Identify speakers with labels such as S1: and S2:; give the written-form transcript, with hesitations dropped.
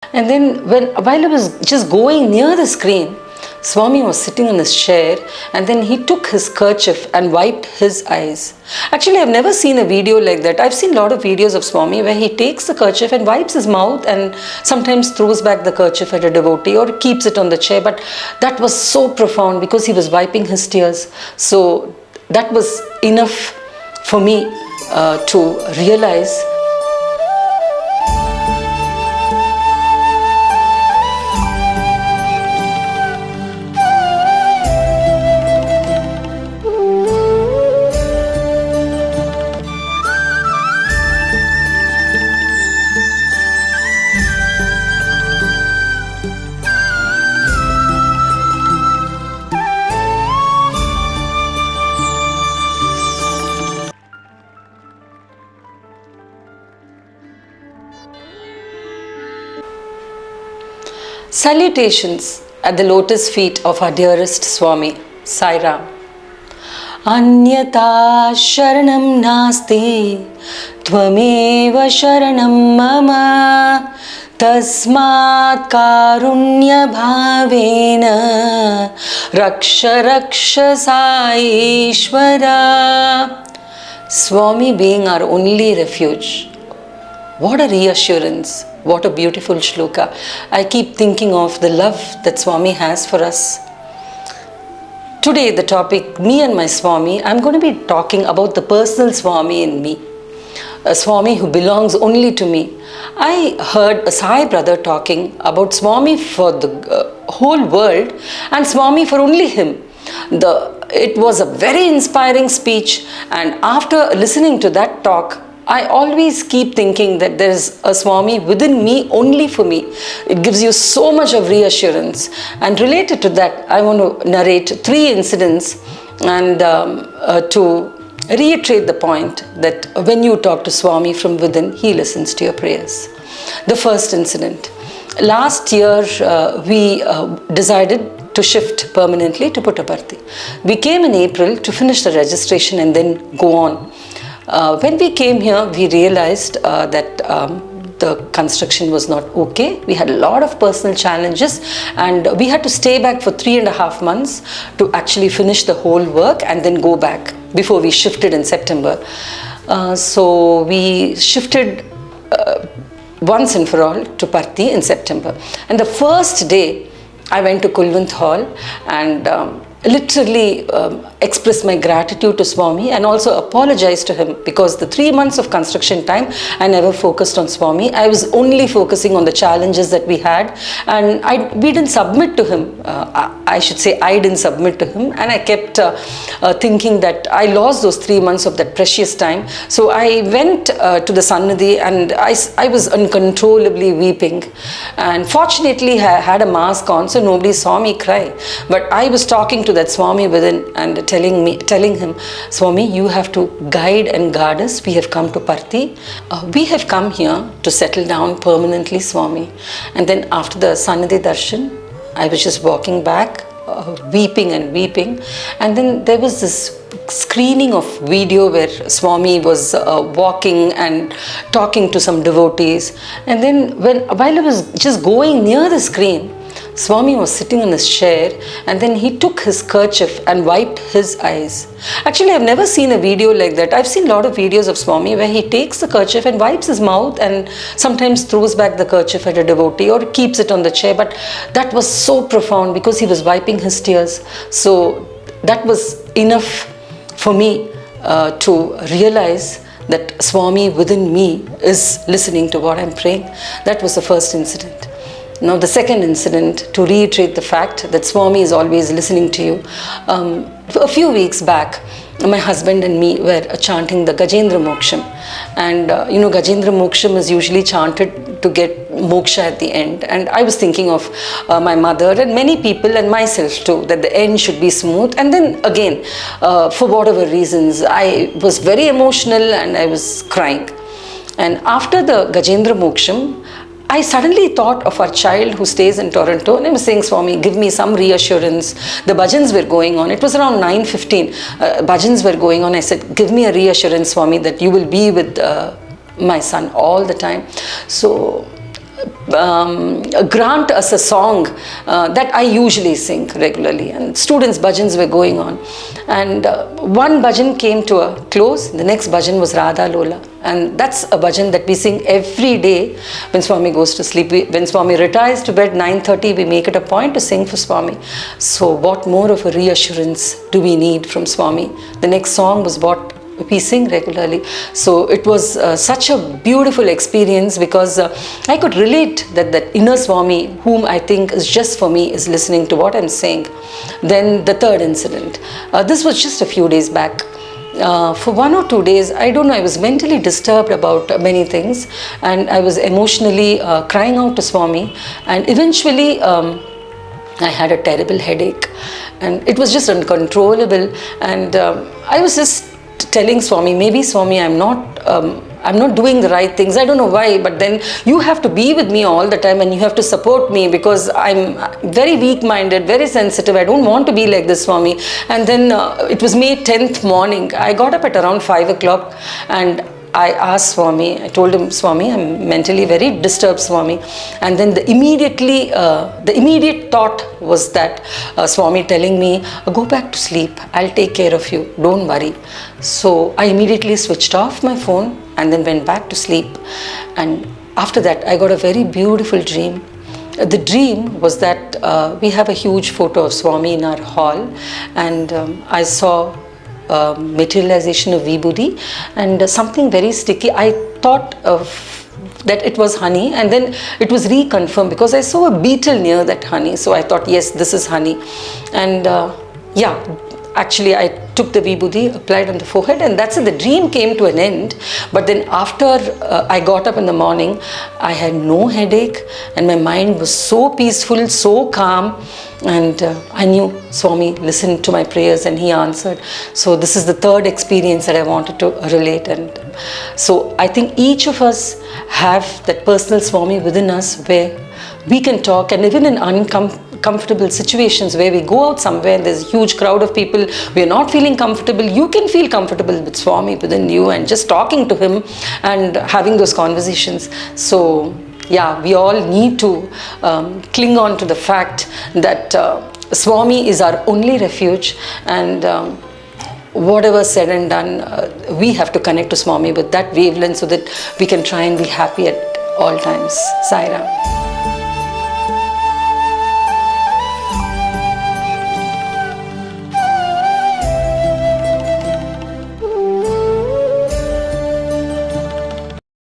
S1: And then while I was just going near the screen, Swami was sitting in his chair and then he took his kerchief and wiped his eyes. Actually, I've never seen a video like that. I've seen a lot of videos of Swami where he takes the kerchief and wipes his mouth and sometimes throws back the kerchief at a devotee or keeps it on the chair. But that was so profound because he was wiping his tears. So that was enough for me to realize. Salutations at the lotus feet of our dearest Swami, Sairam. Anyata sharanam nasti, tvameva sharanam mama, tasmat karunya bhavena, raksha raksha saishvara. Swami being our only refuge. What a reassurance. What a beautiful shloka. I keep thinking of the love that Swami has for us. Today the topic, me and my Swami, I'm going to be talking about the personal Swami in me. A Swami who belongs only to me. I heard a Sai brother talking about Swami for the whole world and Swami for only him. It was a very inspiring speech, and after listening to that talk, I always keep thinking that there is a Swami within me, only for me. It gives you so much of reassurance. And related to that, I want to narrate 3 incidents and to reiterate the point that when you talk to Swami from within, he listens to your prayers. The first incident. Last year, we decided to shift permanently to Puttaparthi. We came in April to finish the registration and then go on. When we came here, we realized that the construction was not okay. We had a lot of personal challenges and we had to stay back for 3.5 months to actually finish the whole work and then go back before we shifted in September. So we shifted once and for all to Parthi in September. And the first day, I went to Kulwant Hall and literally expressed my gratitude to Swami and also apologized to him because the 3 months of construction time, I never focused on Swami. I was only focusing on the challenges that we had, and we didn't submit to him. I should say I didn't submit to him, and I kept thinking that I lost those 3 months of that precious time. So I went to the Sannidhi and I was uncontrollably weeping, and fortunately I had a mask on so nobody saw me cry, but I was talking to that Swami within and telling him, Swami, you have to guide and guard us. We have come to Parthi. We have come here to settle down permanently, Swami. And then after the Sannidhi darshan, I was just walking back, weeping and weeping. And then there was this screening of video where Swami was walking and talking to some devotees. And then while I was just going near the screen, Swami was sitting in his chair and then he took his kerchief and wiped his eyes. Actually, I've never seen a video like that. I've seen a lot of videos of Swami where he takes the kerchief and wipes his mouth and sometimes throws back the kerchief at a devotee or keeps it on the chair. But that was so profound because he was wiping his tears. So that was enough for me to realize that Swami within me is listening to what I'm praying. That was the first incident. Now the second incident, to reiterate the fact that Swami is always listening to you. A few weeks back, my husband and me were chanting the Gajendra Moksham. And Gajendra Moksham is usually chanted to get moksha at the end. And I was thinking of my mother and many people and myself too, that the end should be smooth. And then again, for whatever reasons, I was very emotional and I was crying. And after the Gajendra Moksham, I suddenly thought of our child who stays in Toronto, and I was saying, Swami, give me some reassurance. The bhajans were going on. It was around 9:15. Bhajans were going on. I said, give me a reassurance, Swami, that you will be with my son all the time. So grant us a song that I usually sing regularly, and students' bhajans were going on, and one bhajan came to a close. The next bhajan was Radha Lola, and that's a bhajan that we sing every day when Swami goes to sleep. When Swami retires to bed 9:30, we make it a point to sing for Swami. So what more of a reassurance do we need from Swami? The next song was what we sing regularly. So it was such a beautiful experience, because I could relate that that inner Swami, whom I think is just for me, is listening to what I'm saying. Then the third incident, this was just a few days back. For 1 or 2 days, I don't know, I was mentally disturbed about many things, and I was emotionally crying out to Swami, and eventually I had a terrible headache, and it was just uncontrollable, and I was just telling Swami, maybe Swami, I'm not doing the right things. I don't know why, but then you have to be with me all the time, and you have to support me, because I'm very weak-minded, very sensitive. I don't want to be like this, Swami. And then it was May 10th morning. I got up at around 5 o'clock, and I asked Swami, I told him, Swami, I'm mentally very disturbed, Swami. And then the immediate thought was that Swami telling me, go back to sleep, I'll take care of you, don't worry. So I immediately switched off my phone and then went back to sleep. And after that, I got a very beautiful dream. The dream was that we have a huge photo of Swami in our hall, and I saw materialization of vibhuti and something very sticky. I thought that it was honey, and then it was reconfirmed because I saw a beetle near that honey. So I thought, yes, this is honey. And yeah, actually I took the vibhuti, applied on the forehead, and that's it. The dream came to an end. But then after I got up in the morning, I had no headache, and my mind was so peaceful, so calm. And I knew Swami listened to my prayers and he answered. So this is the third experience that I wanted to relate. And so I think each of us have that personal Swami within us where we can talk, and even in uncomfortable situations where we go out somewhere and there's a huge crowd of people, we are not feeling comfortable, you can feel comfortable with Swami within you and just talking to him and having those conversations. So yeah, we all need to cling on to the fact that Swami is our only refuge, and whatever said and done, we have to connect to Swami with that wavelength so that we can try and be happy at all times. Sairam.